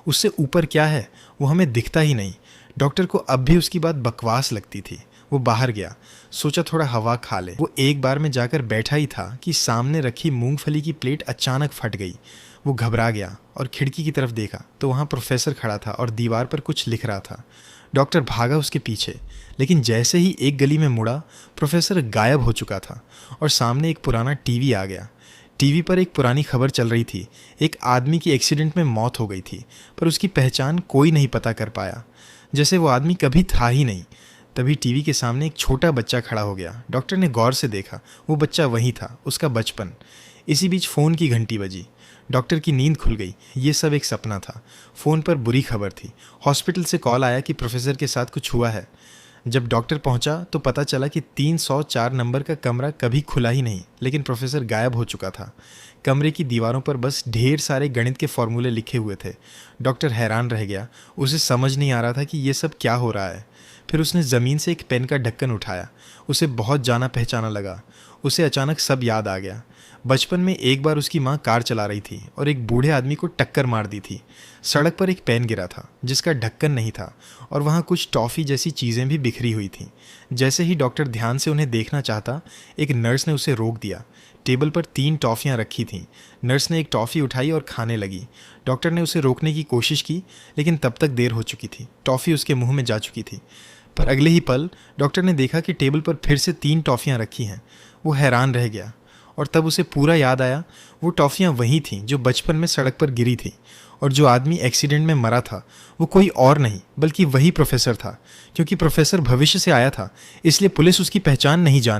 उससे ऊपर क्या है वो हमें दिखता ही नहीं। डॉक्टर को अब भी उसकी बात बकवास लगती थी। वो बाहर गया, सोचा थोड़ा हवा खा ले। वो एक बार में जाकर बैठा ही था कि सामने रखी मूंगफली की प्लेट अचानक फट गई। वो घबरा गया और खिड़की की तरफ देखा तो वहाँ प्रोफेसर खड़ा था और दीवार पर कुछ लिख रहा था। डॉक्टर भागा उसके पीछे, लेकिन जैसे ही एक गली में मुड़ा प्रोफेसर गायब हो चुका था और सामने एक पुराना टीवी आ गया। टीवी पर एक पुरानी खबर चल रही थी। एक आदमी की एक्सीडेंट में मौत हो गई थी, पर उसकी पहचान कोई नहीं पता कर पाया, जैसे वो आदमी कभी था ही नहीं। तभी टीवी के सामने एक छोटा बच्चा खड़ा हो गया। डॉक्टर ने गौर से देखा, वो बच्चा वही था, उसका बचपन। इसी बीच फ़ोन की घंटी बजी। डॉक्टर की नींद खुल गई। ये सब एक सपना था। फ़ोन पर बुरी खबर थी। हॉस्पिटल से कॉल आया कि प्रोफेसर के साथ कुछ हुआ है। जब डॉक्टर पहुंचा तो पता चला कि 304 नंबर का कमरा कभी खुला ही नहीं, लेकिन प्रोफेसर गायब हो चुका था। कमरे की दीवारों पर बस ढेर सारे गणित के फॉर्मूले लिखे हुए थे। डॉक्टर हैरान रह गया। उसे समझ नहीं आ रहा था कि ये सब क्या हो रहा है। फिर उसने ज़मीन से एक पेन का ढक्कन उठाया। उसे बहुत जाना पहचाना लगा। उसे अचानक सब याद आ गया। बचपन में एक बार उसकी माँ कार चला रही थी और एक बूढ़े आदमी को टक्कर मार दी थी। सड़क पर एक पेन गिरा था जिसका ढक्कन नहीं था और वहाँ कुछ टॉफ़ी जैसी चीज़ें भी बिखरी हुई थीं। जैसे ही डॉक्टर ध्यान से उन्हें देखना चाहता, एक नर्स ने उसे रोक दिया। टेबल पर 3 टॉफ़ियाँ रखी थीं। नर्स ने एक टॉफ़ी उठाई और खाने लगी। डॉक्टर ने उसे रोकने की कोशिश की, लेकिन तब तक देर हो चुकी थी। टॉफ़ी उसके मुंह में जा चुकी थी। पर अगले ही पल डॉक्टर ने देखा कि टेबल पर फिर से 3 टॉफ़ियाँ रखी हैं। वो हैरान रह गया और तब उसे पूरा याद आया। वो टॉफ़ियाँ वही थीं जो बचपन में सड़क पर गिरी थी, और जो आदमी एक्सीडेंट में मरा था वो कोई और नहीं बल्कि वही प्रोफेसर था। क्योंकि प्रोफेसर भविष्य से आया था, इसलिए पुलिस उसकी पहचान नहीं जान पाई।